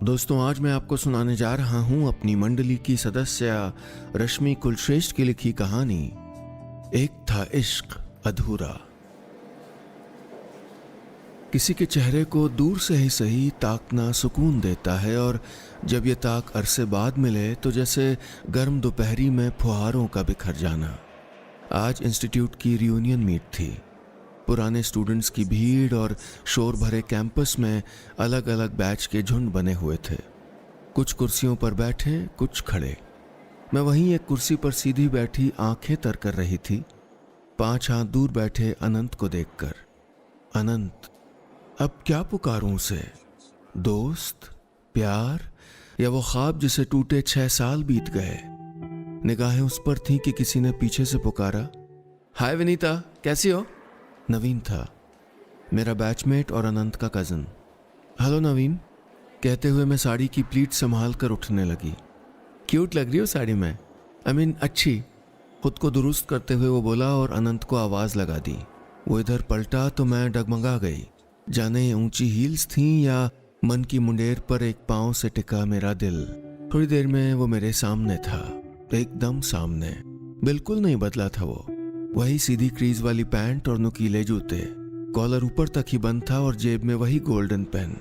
दोस्तों, आज मैं आपको सुनाने जा रहा हूं अपनी मंडली की सदस्य रश्मि कुलश्रेष्ठ की लिखी कहानी एक था इश्क अधूरा। किसी के चेहरे को दूर से ही सही ताकना सुकून देता है, और जब ये ताक अरसे बाद मिले तो जैसे गर्म दोपहरी में फुहारों का बिखर जाना। आज इंस्टीट्यूट की रियूनियन मीट थी। पुराने स्टूडेंट्स की भीड़ और शोर भरे कैंपस में अलग अलग बैच के झुंड बने हुए थे। कुछ कुर्सियों पर बैठे, कुछ खड़े। मैं वहीं एक कुर्सी पर सीधी बैठी आंखें तर कर रही थी, 5 हाथ दूर बैठे अनंत को देखकर। अनंत, अब क्या पुकारूं उसे? दोस्त, प्यार, या वो ख्वाब जिसे टूटे 6 साल बीत गए? निगाहें उस पर थीं कि किसी ने पीछे से पुकारा, हाय विनीता, कैसी हो? नवीन था, मेरा बैचमेट और अनंत का कज़न। हेलो नवीन, कहते हुए मैं साड़ी की प्लीट संभाल कर उठने लगी। क्यूट लग रही हो साड़ी में, अच्छी। खुद को दुरुस्त करते हुए वो बोला और अनंत को आवाज़ लगा दी। वो इधर पलटा तो मैं डगमगा गई। जाने ऊंची हील्स थीं या मन की मुंडेर पर एक पांव से टिका मेरा दिल। थोड़ी देर में वो मेरे सामने था, एकदम सामने। बिल्कुल नहीं बदला था वो। वही सीधी क्रीज वाली पैंट और नुकीले जूते, कॉलर ऊपर तक ही बंद था और जेब में वही गोल्डन पेन।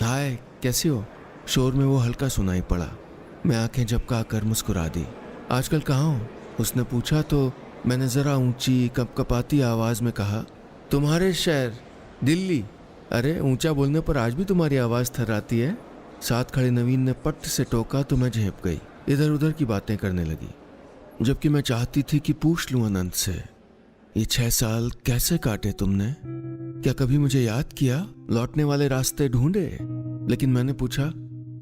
हाय, कैसी हो? शोर में वो हल्का सुनाई पड़ा। मैं आंखें झपका कर मुस्कुरा दी। आजकल कहाँ हो? उसने पूछा तो मैंने जरा ऊंची कपकपाती आवाज में कहा, तुम्हारे शहर दिल्ली। अरे, ऊंचा बोलने पर आज भी तुम्हारी आवाज थर्राती है। साथ खड़े नवीन ने पट्ट से टोका तो मैं झेप गई। इधर उधर की बातें करने लगी, जबकि मैं चाहती थी कि पूछ लूं अनंत से, ये 6 साल कैसे काटे तुमने? क्या कभी मुझे याद किया? लौटने वाले रास्ते ढूंढे? लेकिन मैंने पूछा,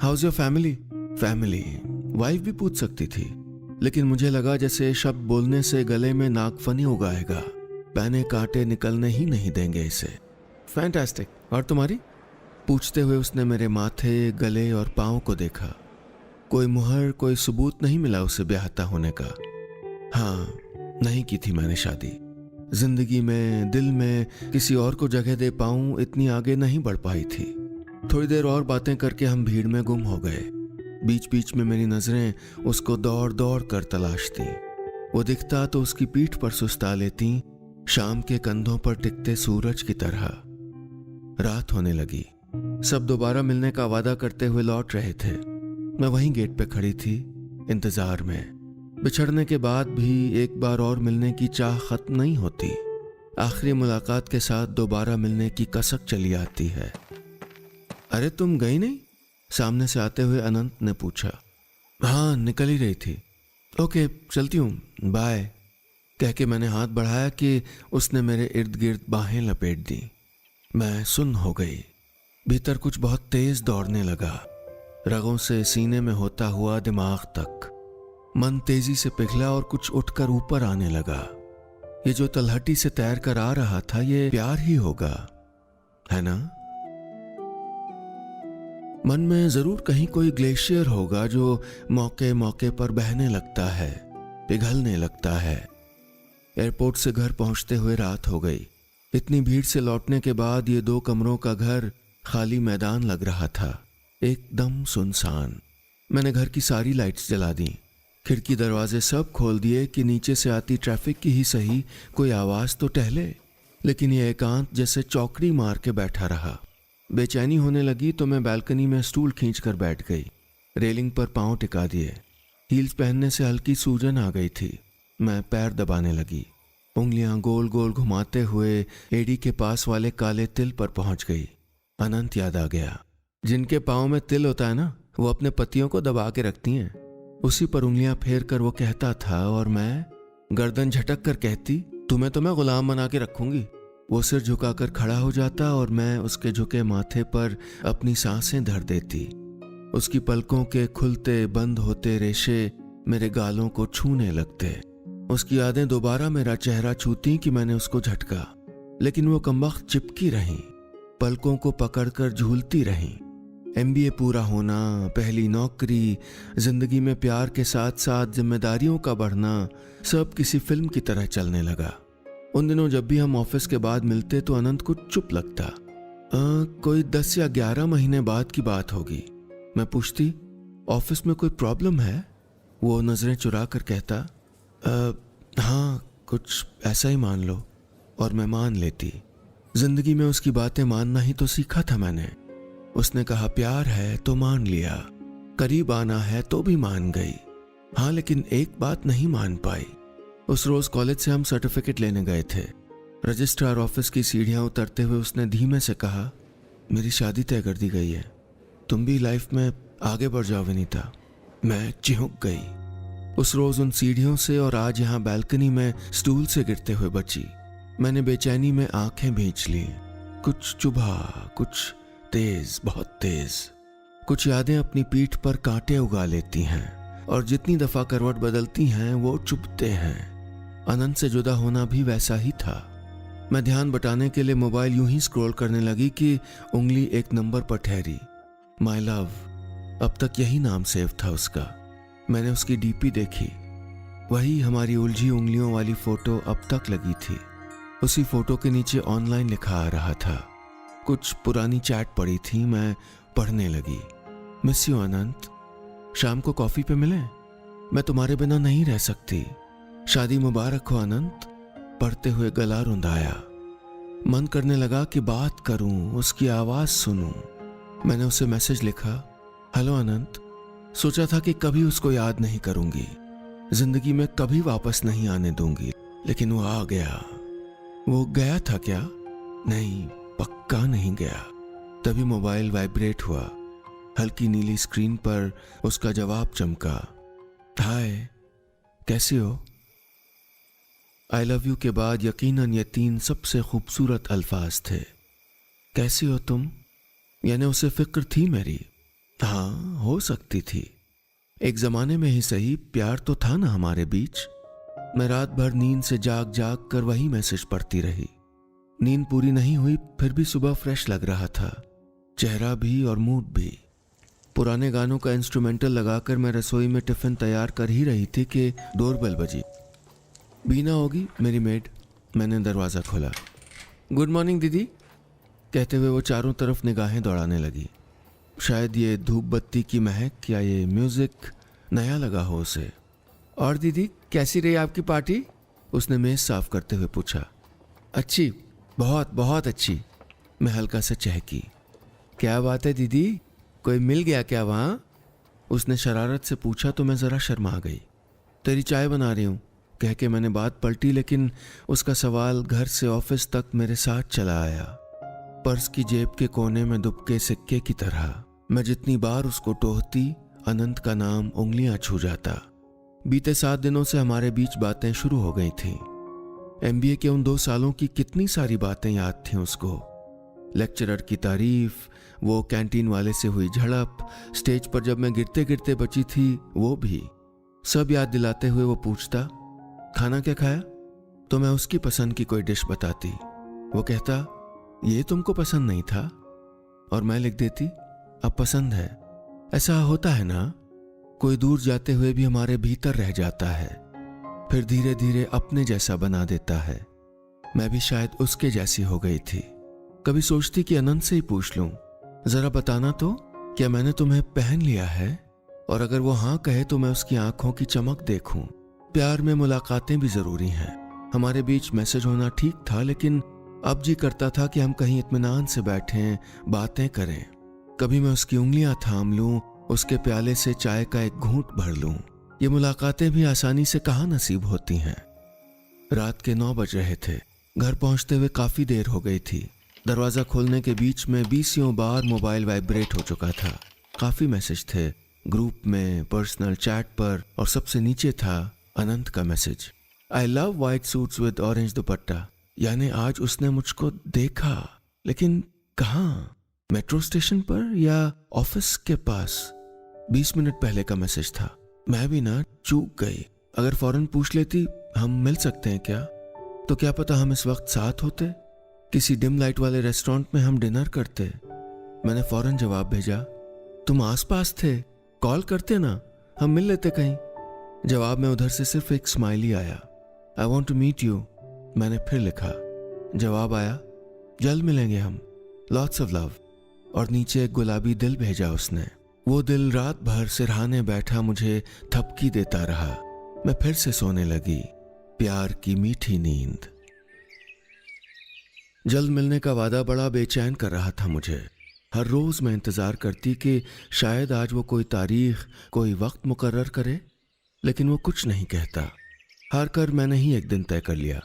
house your family? Family wife भी पूछ सकती थी, लेकिन मुझे लगा जैसे शब्द बोलने से गले में नागफनी उगाएगा, पैने कांटे निकलने ही नहीं देंगे इसे। फैंटास्टिक। और तुम्हारी? पूछते हुए उसने मेरे माथे, गले और पाँव को देखा। कोई मुहर, कोई सबूत नहीं मिला उसे ब्याहता होने का। हाँ, नहीं की थी मैंने शादी। जिंदगी में, दिल में किसी और को जगह दे पाऊं, इतनी आगे नहीं बढ़ पाई थी। थोड़ी देर और बातें करके हम भीड़ में गुम हो गए। बीच बीच में मेरी नजरें उसको दौड़ दौड़ कर तलाशती। वो दिखता तो उसकी पीठ पर सुस्ता लेती, शाम के कंधों पर टिकते सूरज की तरह। रात होने लगी। सब दोबारा मिलने का वादा करते हुए लौट रहे थे। मैं वहीं गेट पे खड़ी थी, इंतजार में। बिछड़ने के बाद भी एक बार और मिलने की चाह खत्म नहीं होती। आखिरी मुलाकात के साथ दोबारा मिलने की कसक चली आती है। अरे, तुम गई नहीं? सामने से आते हुए अनंत ने पूछा। हाँ, निकल ही रही थी। ओके, चलती हूँ, बाय, कह के मैंने हाथ बढ़ाया कि उसने मेरे इर्द गिर्द बाहें लपेट दी। मैं सुन्न हो गई। भीतर कुछ बहुत तेज दौड़ने लगा, रगों से सीने में होता हुआ दिमाग तक। मन तेजी से पिघला और कुछ उठकर ऊपर आने लगा। ये जो तलहटी से तैर कर आ रहा था, ये प्यार ही होगा, है ना? मन में जरूर कहीं कोई ग्लेशियर होगा जो मौके मौके पर बहने लगता है, पिघलने लगता है। एयरपोर्ट से घर पहुंचते हुए रात हो गई। इतनी भीड़ से लौटने के बाद ये 2 कमरों का घर खाली मैदान लग रहा था, एकदम सुनसान। मैंने घर की सारी लाइट्स जला दी, खिड़की दरवाजे सब खोल दिए कि नीचे से आती ट्रैफिक की ही सही कोई आवाज तो टहले। लेकिन ये एकांत जैसे चौकड़ी मार के बैठा रहा। बेचैनी होने लगी तो मैं बालकनी में स्टूल खींचकर बैठ गई, रेलिंग पर पांव टिका दिए। हील्स पहनने से हल्की सूजन आ गई थी। मैं पैर दबाने लगी, उंगलियां गोल गोल घुमाते हुए एड़ी के पास वाले काले तिल पर पहुंच गई। अनंत याद आ गया। जिनके पाँव में तिल होता है ना, वो अपने पतियों को दबा के रखती हैं। उसी पर उंगलियां फेर कर वो कहता था और मैं गर्दन झटक कर कहती, तुम्हें तो मैं गुलाम बना के रखूंगी। वो सिर झुकाकर खड़ा हो जाता और मैं उसके झुके माथे पर अपनी सांसें धर देती। उसकी पलकों के खुलते बंद होते रेशे मेरे गालों को छूने लगते। उसकी यादें दोबारा मेरा चेहरा छूती कि मैंने उसको झटका, लेकिन वो कमबख्त चिपकी रही, पलकों को पकड़कर झूलती रही। MBA पूरा होना, पहली नौकरी, जिंदगी में प्यार के साथ साथ जिम्मेदारियों का बढ़ना, सब किसी फिल्म की तरह चलने लगा। उन दिनों जब भी हम ऑफिस के बाद मिलते तो अनंत को चुप लगता। कोई 10 या 11 महीने बाद की बात होगी। मैं पूछती, ऑफिस में कोई प्रॉब्लम है? वो नज़रें चुरा कर कहता, हाँ कुछ ऐसा ही मान लो, और मैं मान लेती। जिंदगी में उसकी बातें मानना ही तो सीखा था मैंने। उसने कहा प्यार है तो मान लिया, करीब आना है तो भी मान गई। हाँ, लेकिन एक बात नहीं मान पाई। उस रोज कॉलेज से हम सर्टिफिकेट लेने गए थे। रजिस्ट्रार ऑफिस की सीढ़ियां उतरते हुए उसने धीमे से कहा, मेरी शादी तय कर दी गई है, तुम भी लाइफ में आगे बढ़ जाओ विनीता। मैं चिहुक गई। उस रोज उन सीढ़ियों से और आज यहाँ बैल्कनी में स्टूल से गिरते हुए बची। मैंने बेचैनी में आंखें भींच ली। कुछ चुभा, कुछ तेज, बहुत तेज। कुछ यादें अपनी पीठ पर कांटे उगा लेती हैं और जितनी दफा करवट बदलती हैं वो चुभते हैं। अनंत से जुदा होना भी वैसा ही था। मैं ध्यान बटाने के लिए मोबाइल यूं ही स्क्रॉल करने लगी कि उंगली एक नंबर पर ठहरी, माय लव। अब तक यही नाम सेव था उसका। मैंने उसकी डीपी देखी, वही हमारी उलझी उंगलियों वाली फोटो अब तक लगी थी। उसी फोटो के नीचे ऑनलाइन लिखा आ रहा था। कुछ पुरानी चैट पड़ी थी, मैं पढ़ने लगी। मिस यू अनंत, शाम को कॉफी पे मिलें, मैं तुम्हारे बिना नहीं रह सकती। शादी मुबारक हो अनंत। पढ़ते हुए गला रुंधाया। मन करने लगा कि बात करूं, उसकी आवाज सुनूं। मैंने उसे मैसेज लिखा, हेलो अनंत। सोचा था कि कभी उसको याद नहीं करूंगी, जिंदगी में कभी वापस नहीं आने दूंगी, लेकिन वो आ गया। वो गया था क्या? नहीं, पक्का नहीं गया। तभी मोबाइल वाइब्रेट हुआ। हल्की नीली स्क्रीन पर उसका जवाब चमका, हाय, कैसी हो? आई लव यू के बाद यकीनन ये 3 सबसे खूबसूरत अल्फाज थे। कैसी हो तुम? यानी उसे फिक्र थी मेरी। हाँ, हो सकती थी। एक जमाने में ही सही, प्यार तो था ना हमारे बीच। मैं रात भर नींद से जाग जाग कर वही मैसेज पढ़ती रही। नींद पूरी नहीं हुई, फिर भी सुबह फ्रेश लग रहा था, चेहरा भी और मूड भी। पुराने गानों का इंस्ट्रूमेंटल लगाकर मैं रसोई में टिफिन तैयार कर ही रही थी कि डोरबेल बजी। बीना होगी मेरी मेड। मैंने दरवाज़ा खोला। गुड मॉर्निंग दीदी, कहते हुए वो चारों तरफ निगाहें दौड़ाने लगी। शायद ये धूप बत्ती की महक या ये म्यूजिक नया लगा हो उसे। और दीदी, कैसी रही आपकी पार्टी? उसने मेज साफ करते हुए पूछा। अच्छी, बहुत बहुत अच्छी। मैं हल्का सा चहकी। क्या बात है दीदी, कोई मिल गया क्या वहाँ? उसने शरारत से पूछा तो मैं ज़रा शर्मा गई। तेरी चाय बना रही हूँ, कह के मैंने बात पलटी, लेकिन उसका सवाल घर से ऑफिस तक मेरे साथ चला आया। पर्स की जेब के कोने में दुबके सिक्के की तरह। मैं जितनी बार उसको टोहती, अनंत का नाम उंगलियां छू जाता। बीते 7 दिनों से हमारे बीच बातें शुरू हो गई थीं। MBA के उन 2 सालों की कितनी सारी बातें याद थीं उसको। लेक्चरर की तारीफ, वो कैंटीन वाले से हुई झड़प, स्टेज पर जब मैं गिरते गिरते बची थी वो भी। सब याद दिलाते हुए वो पूछता, खाना क्या खाया? तो मैं उसकी पसंद की कोई डिश बताती। वो कहता, ये तुमको पसंद नहीं था, और मैं लिख देती, अब पसंद है। ऐसा होता है ना, कोई दूर जाते हुए भी हमारे भीतर रह जाता है, फिर धीरे धीरे अपने जैसा बना देता है। मैं भी शायद उसके जैसी हो गई थी। कभी सोचती कि अनंत से ही पूछ लूं, जरा बताना तो, क्या मैंने तुम्हें पहन लिया है? और अगर वो हाँ कहे तो मैं उसकी आंखों की चमक देखूं। प्यार में मुलाकातें भी जरूरी हैं। हमारे बीच मैसेज होना ठीक था, लेकिन अब जी करता था कि हम कहीं इत्मीनान से बैठें, बातें करें। कभी मैं उसकी उंगलियां थाम लूं, उसके प्याले से चाय का एक घूंट भर लूं। ये मुलाकातें भी आसानी से कहाँ नसीब होती हैं। रात के 9 बज रहे थे। घर पहुंचते हुए काफी देर हो गई थी। दरवाजा खोलने के बीच में 20 बार मोबाइल वाइब्रेट हो चुका था। काफी मैसेज थे, ग्रुप में, पर्सनल चैट पर, और सबसे नीचे था अनंत का message, I love white suits with orange दुपट्टा। यानी आज उसने मुझको देखा, लेकिन कहाँ? मेट्रो स्टेशन पर या ऑफिस के पास? 20 मिनट पहले का मैसेज था। मैं भी ना चूक गई। अगर फौरन पूछ लेती हम मिल सकते हैं क्या, तो क्या पता हम इस वक्त साथ होते, किसी डिम लाइट वाले रेस्टोरेंट में हम डिनर करते। मैंने फौरन जवाब भेजा, तुम आसपास थे, कॉल करते ना, हम मिल लेते कहीं। जवाब में उधर से सिर्फ एक स्माइली आया, I want to meet you. मैंने फिर लिखा, जवाब आया, जल्द मिलेंगे हम, लॉट्स ऑफ लव। और नीचे एक गुलाबी दिल भेजा उसने। वो दिल रात भर सिरहाने बैठा मुझे थपकी देता रहा। मैं फिर से सोने लगी, प्यार की मीठी नींद। जल्द मिलने का वादा बड़ा बेचैन कर रहा था मुझे। हर रोज मैं इंतजार करती कि शायद आज वो कोई तारीख, कोई वक्त मुकर्रर करे, लेकिन वो कुछ नहीं कहता। हार कर मैंने ही एक दिन तय कर लिया।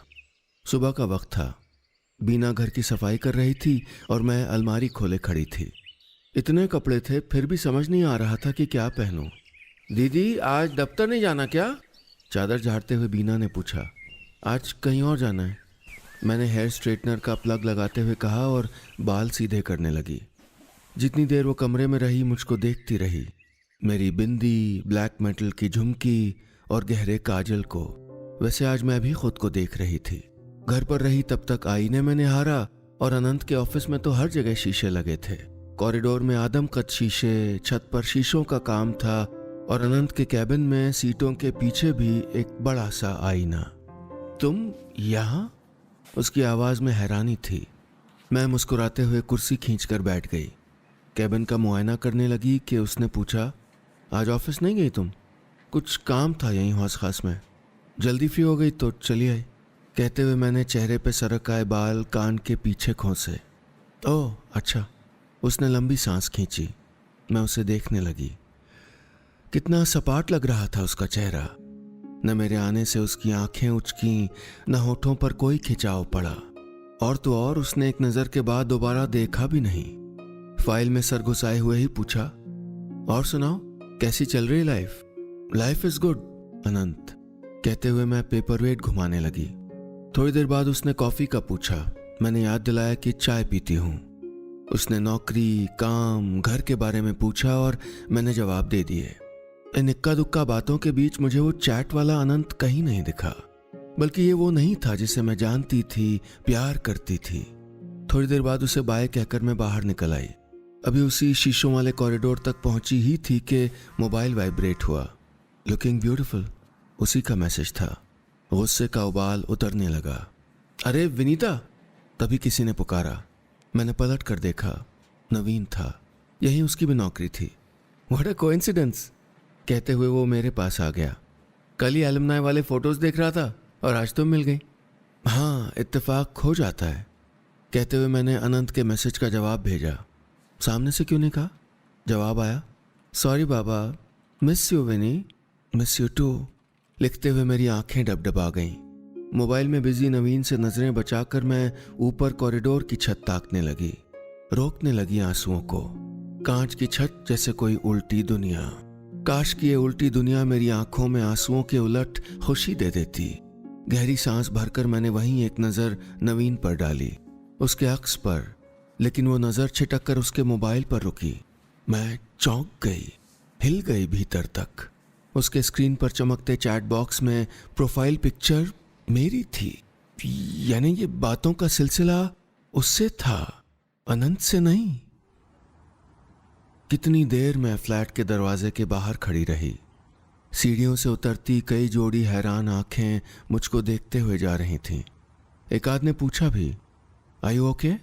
सुबह का वक्त था, बीना घर की सफाई कर रही थी और मैं अलमारी खोले खड़ी थी। इतने कपड़े थे, फिर भी समझ नहीं आ रहा था कि क्या पहनूं। दीदी, आज दफ्तर नहीं जाना क्या? चादर झाड़ते हुए बीना ने पूछा। आज कहीं और जाना है, मैंने हेयर स्ट्रेटनर का प्लग लगाते हुए कहा और बाल सीधे करने लगी। जितनी देर वो कमरे में रही मुझको देखती रही, मेरी बिंदी, ब्लैक मेटल की झुमकी और गहरे काजल को। वैसे आज मैं भी खुद को देख रही थी। घर पर रही तब तक आईने में निहारा और अनंत के ऑफिस में तो हर जगह शीशे लगे थे। कॉरिडोर में आदमकद शीशे, छत पर शीशों का काम था और अनंत के कैबिन में सीटों के पीछे भी एक बड़ा सा आईना। तुम यहाँ? उसकी आवाज में हैरानी थी। मैं मुस्कुराते हुए कुर्सी खींचकर बैठ गई। कैबिन का मुआयना करने लगी कि उसने पूछा, आज ऑफिस नहीं गई तुम? कुछ काम था यहीं हौस खास में, जल्दी फ्री हो गई तो चली आई, कहते हुए मैंने चेहरे पे सरक आए बाल कान के पीछे खोसे। ओह अच्छा। उसने लंबी सांस खींची। मैं उसे देखने लगी। कितना सपाट लग रहा था उसका चेहरा। न मेरे आने से उसकी आंखें उचकी, न होठों पर कोई खिंचाव पड़ा। और तो और उसने एक नजर के बाद दोबारा देखा भी नहीं। फाइल में सर घुसाए हुए ही पूछा, और सुनाओ, कैसी चल रही लाइफ? लाइफ इज गुड अनंत, कहते हुए मैं पेपरवेट घुमाने लगी। थोड़ी देर बाद उसने कॉफी का पूछा। मैंने याद दिलाया कि चाय पीती हूँ। उसने नौकरी, काम, घर के बारे में पूछा और मैंने जवाब दे दिए। इन इक्का दुक्का बातों के बीच मुझे वो चैट वाला अनंत कहीं नहीं दिखा, बल्कि ये वो नहीं था जिसे मैं जानती थी, प्यार करती थी। थोड़ी देर बाद उसे बाय कहकर मैं बाहर निकल आई। अभी उसी शीशों वाले कॉरिडोर तक पहुंची ही थी कि मोबाइल वाइब्रेट हुआ। लुकिंग ब्यूटीफुल, उसी का मैसेज था। गुस्से का उबाल उतरने लगा। अरे विनीता, तभी किसी ने पुकारा। मैंने पलट कर देखा, नवीन था। यही उसकी भी नौकरी थी। व्हाट अ कोइंसिडेंस, कहते हुए वो मेरे पास आ गया। कल ही एलुमनाई वाले फोटोज देख रहा था और आज तुम मिल गई। हाँ, इत्तेफाक हो जाता है, कहते हुए मैंने अनंत के मैसेज का जवाब भेजा। सामने से क्यों नहीं कहा? जवाब आया, सॉरी बाबा, miss you Vini, miss you too. लिखते हुए मेरी आंखें डबडबा गईं। मोबाइल में बिजी नवीन से नजरें बचाकर मैं ऊपर कॉरिडोर की छत ताकने लगी, रोकने लगी आंसुओं को। कांच की छत जैसे कोई उल्टी दुनिया। काश कि ये उल्टी दुनिया मेरी आंखों में आंसुओं के उलट खुशी दे देती। गहरी सांस भरकर मैंने वहीं एक नजर नवीन पर डाली, उसके अक्स पर, लेकिन वो नजर छिटक कर उसके मोबाइल पर रुकी। मैं चौंक गई, हिल गई भीतर तक। उसके स्क्रीन पर चमकते चैट बॉक्स में प्रोफाइल पिक्चर मेरी थी। यानी ये बातों का सिलसिला उससे था, अनंत से नहीं। कितनी देर मैं फ्लैट के दरवाजे के बाहर खड़ी रही। सीढ़ियों से उतरती कई जोड़ी हैरान आंखें मुझको देखते हुए जा रही थीं। एक आध ने पूछा भी, आर यू ओके?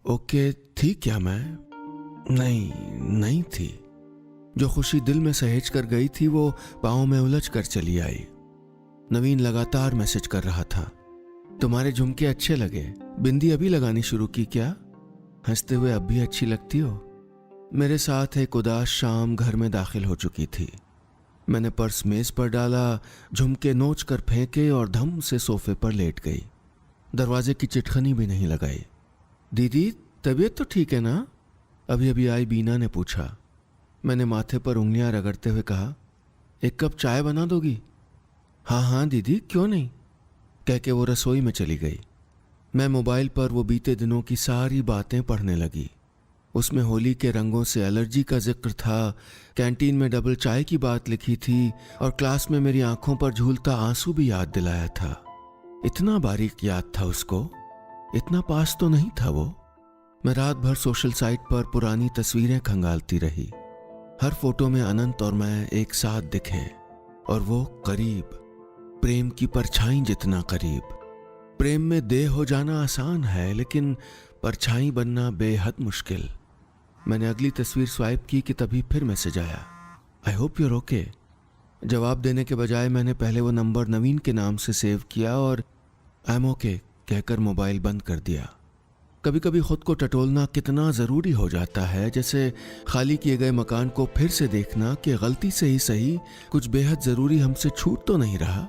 ओके थी क्या मैं? नहीं थी। जो खुशी दिल में सहेज कर गई थी वो पाँव में उलझ कर चली आई। नवीन लगातार मैसेज कर रहा था, तुम्हारे झुमके अच्छे लगे, बिंदी अभी लगानी शुरू की क्या? हंसते हुए अब भी अच्छी लगती हो। मेरे साथ एक उदास शाम घर में दाखिल हो चुकी थी। मैंने पर्स मेज पर डाला, झुमके नोच कर फेंके और धम से सोफे पर लेट गई। दरवाजे की चिटखनी भी नहीं लगाई। दीदी, तबीयत तो ठीक है ना? अभी अभी आई बीना ने पूछा। मैंने माथे पर उंगलियां रगड़ते हुए कहा, एक कप चाय बना दोगी? हाँ दीदी, क्यों नहीं, कह के वो रसोई में चली गई। मैं मोबाइल पर वो बीते दिनों की सारी बातें पढ़ने लगी। उसमें होली के रंगों से एलर्जी का जिक्र था, कैंटीन में डबल चाय की बात लिखी थी और क्लास में मेरी आंखों पर झूलता आंसू भी याद दिलाया था। इतना बारीक याद था उसको, इतना पास तो नहीं था वो। मैं रात भर सोशल साइट पर पुरानी तस्वीरें खंगालती रही। हर फोटो में अनंत और मैं एक साथ दिखे, और वो करीब, प्रेम की परछाई जितना करीब। प्रेम में देह हो जाना आसान है, लेकिन परछाई बनना बेहद मुश्किल। मैंने अगली तस्वीर स्वाइप की कि तभी फिर मैसेज आया, आई होप यूर ओके। जवाब देने के बजाय मैंने पहले वो नंबर नवीन के नाम से सेव किया और आई एम ओके कहकर मोबाइल बंद कर दिया। कभी कभी खुद को टटोलना कितना ज़रूरी हो जाता है, जैसे खाली किए गए मकान को फिर से देखना कि गलती से ही सही कुछ बेहद ज़रूरी हमसे छूट तो नहीं रहा।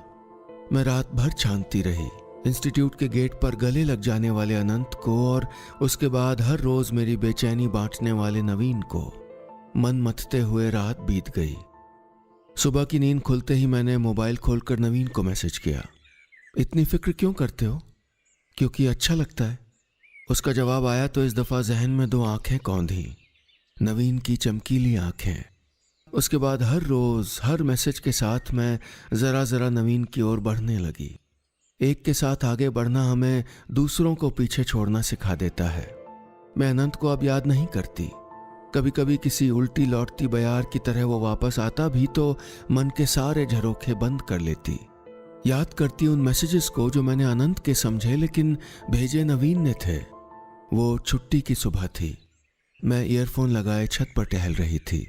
मैं रात भर छानती रही, इंस्टीट्यूट के गेट पर गले लग जाने वाले अनंत को और उसके बाद हर रोज़ मेरी बेचैनी बांटने वाले नवीन को। मन मथते हुए रात बीत गई। सुबह की नींद खुलते ही मैंने मोबाइल खोलकर नवीन को मैसेज किया, इतनी फिक्र क्यों करते हो? क्योंकि अच्छा लगता है। उसका जवाब आया तो इस दफ़ा जहन में दो आंखें कौंधी, नवीन की चमकीली आंखें। उसके बाद हर रोज़ हर मैसेज के साथ मैं ज़रा ज़रा नवीन की ओर बढ़ने लगी। एक के साथ आगे बढ़ना हमें दूसरों को पीछे छोड़ना सिखा देता है। मैं अनंत को अब याद नहीं करती। कभी कभी किसी उल्टी लौटती बयार की तरह वो वापस आता भी तो मन के सारे झरोखे बंद कर लेती। याद करती उन मैसेजेस को जो मैंने अनंत के समझे लेकिन भेजे नवीन ने थे। वो छुट्टी की सुबह थी। मैं ईयरफोन लगाए छत पर टहल रही थी।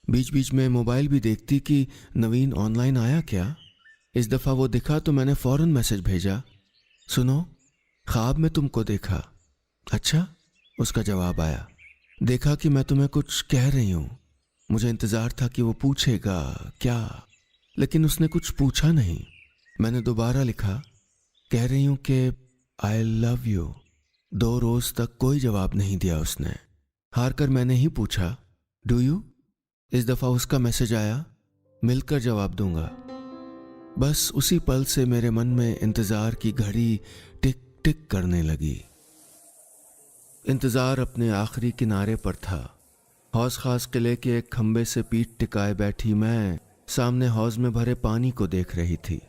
बीच बीच में मोबाइल भी देखती कि नवीन ऑनलाइन आया क्या। इस दफ़ा वो दिखा तो मैंने फ़ौरन मैसेज भेजा, सुनो ख्वाब में तुमको देखा। अच्छा, उसका जवाब आया, देखा कि मैं तुम्हें कुछ कह रही हूँ। मुझे इंतज़ार था कि वो पूछेगा क्या, लेकिन उसने कुछ पूछा नहीं। मैंने दोबारा लिखा, कह रही हूँ कि आई लव यू। 2 रोज़ तक कोई जवाब नहीं दिया उसने। हार कर मैंने ही पूछा, डू यू? इस दफ़ा उसका मैसेज आया, मिलकर जवाब दूंगा। बस उसी पल से मेरे मन में इंतज़ार की घड़ी टिक टिक करने लगी। इंतज़ार अपने आखिरी किनारे पर था। हौज खास किले के एक खंबे से पीठ टिकाए बैठी मैं सामने हौज में भरे पानी को देख रही थी।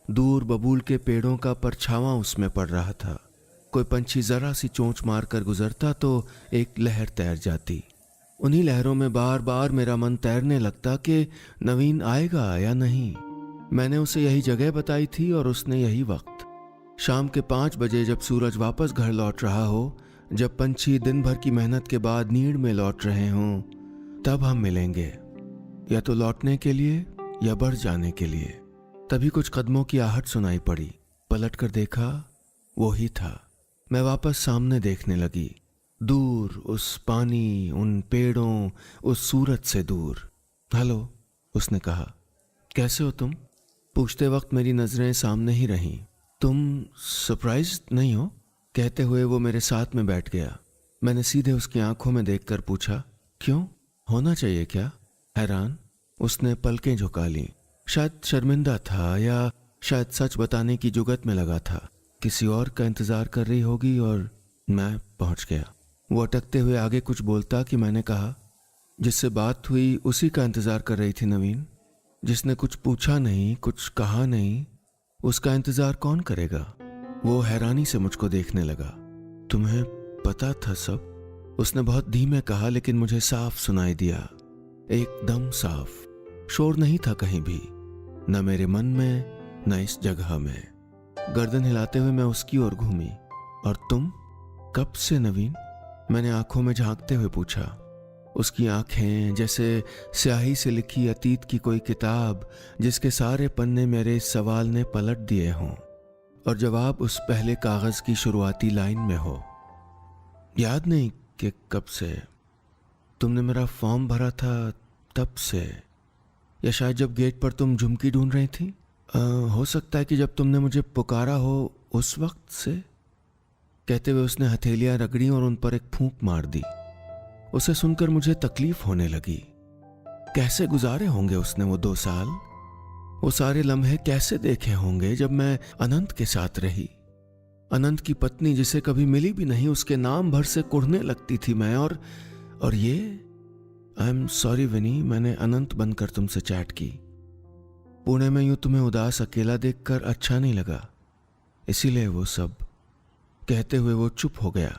दूर बबूल के पेड़ों का परछावां उसमें पड़ रहा था। कोई पंछी जरा सी चोंच मारकर गुजरता तो एक लहर तैर जाती। उन्हीं लहरों में बार बार मेरा मन तैरने लगता कि नवीन आएगा या नहीं। मैंने उसे यही जगह बताई थी और उसने यही वक्त। शाम के 5 बजे जब सूरज वापस घर लौट रहा हो, जब पंछी दिन भर की मेहनत के बाद नीड़ में लौट रहे हों, तब हम मिलेंगे, या तो लौटने के लिए या बढ़ जाने के लिए। तभी कुछ कदमों की आहट सुनाई पड़ी। पलट कर देखा, वो ही था। मैं वापस सामने देखने लगी, दूर उस पानी, उन पेड़ों, उस सूरज से दूर। हेलो, उसने कहा, कैसे हो तुम? पूछते वक्त मेरी नजरें सामने ही रहीं। तुम सरप्राइज नहीं हो? कहते हुए वो मेरे साथ में बैठ गया। मैंने सीधे उसकी आंखों में देखकर पूछा, क्यों? होना चाहिए क्या? हैरान उसने पलकें झुका लीं। शायद शर्मिंदा था या शायद सच बताने की जुगत में लगा था। किसी और का इंतजार कर रही होगी और मैं पहुंच गया। वो अटकते हुए आगे कुछ बोलता कि मैंने कहा, जिससे बात हुई उसी का इंतजार कर रही थी नवीन। जिसने कुछ पूछा नहीं, कुछ कहा नहीं, उसका इंतजार कौन करेगा? वो हैरानी से मुझको देखने लगा। तुम्हें पता था सब? उसने बहुत धीमे कहा, लेकिन मुझे साफ सुनाई दिया, एकदम साफ। शोर नहीं था कहीं भी, न मेरे मन में न इस जगह में। गर्दन हिलाते हुए मैं उसकी ओर घूमी। और तुम कब से नवीन? मैंने आंखों में झांकते हुए पूछा। उसकी आंखें जैसे स्याही से लिखी अतीत की कोई किताब जिसके सारे पन्ने मेरे इस सवाल ने पलट दिए हों और जवाब उस पहले कागज की शुरुआती लाइन में हो। याद नहीं कि कब से। तुमने मेरा फॉर्म भरा था तब से, या शायद जब गेट पर तुम झुमकी ढूंढ रही थी। हो सकता है कि जब तुमने मुझे पुकारा हो उस वक्त से। कहते हुए उसने हथेलियां रगड़ी और उन पर एक फूंक मार दी। उसे सुनकर मुझे तकलीफ होने लगी। कैसे गुजारे होंगे उसने वो 2 साल? वो सारे लम्हे कैसे देखे होंगे जब मैं अनंत के साथ रही। अनंत की पत्नी जिसे कभी मिली भी नहीं, उसके नाम भर से कुढ़ने लगती थी मैं। और ये आई एम सॉरी विनी, मैंने अनंत बनकर तुमसे चैट की। पुणे में यूं तुम्हें उदास अकेला देखकर अच्छा नहीं लगा, इसीलिए वो सब। कहते हुए वो चुप हो गया।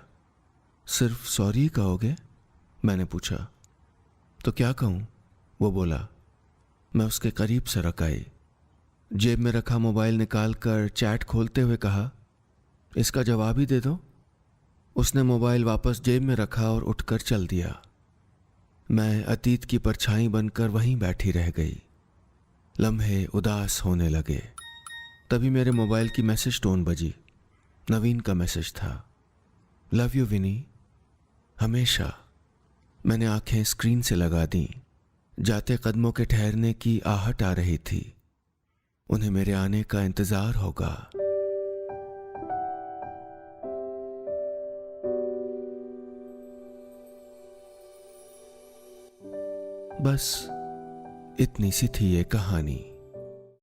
सिर्फ सॉरी कहोगे? मैंने पूछा। तो क्या कहूं? वो बोला। मैं उसके करीब से रख आई। जेब में रखा मोबाइल निकालकर चैट खोलते हुए कहा, इसका जवाब ही दे दो। उसने मोबाइल वापस जेब में रखा और उठकर चल दिया। मैं अतीत की परछाई बनकर वहीं बैठी रह गई। लम्हे उदास होने लगे। तभी मेरे मोबाइल की मैसेज टोन बजी। नवीन का मैसेज था, लव यू विनी, हमेशा। मैंने आंखें स्क्रीन से लगा दी। जाते कदमों के ठहरने की आहट आ रही थी। उन्हें मेरे आने का इंतजार होगा। बस इतनी सी थी ये कहानी।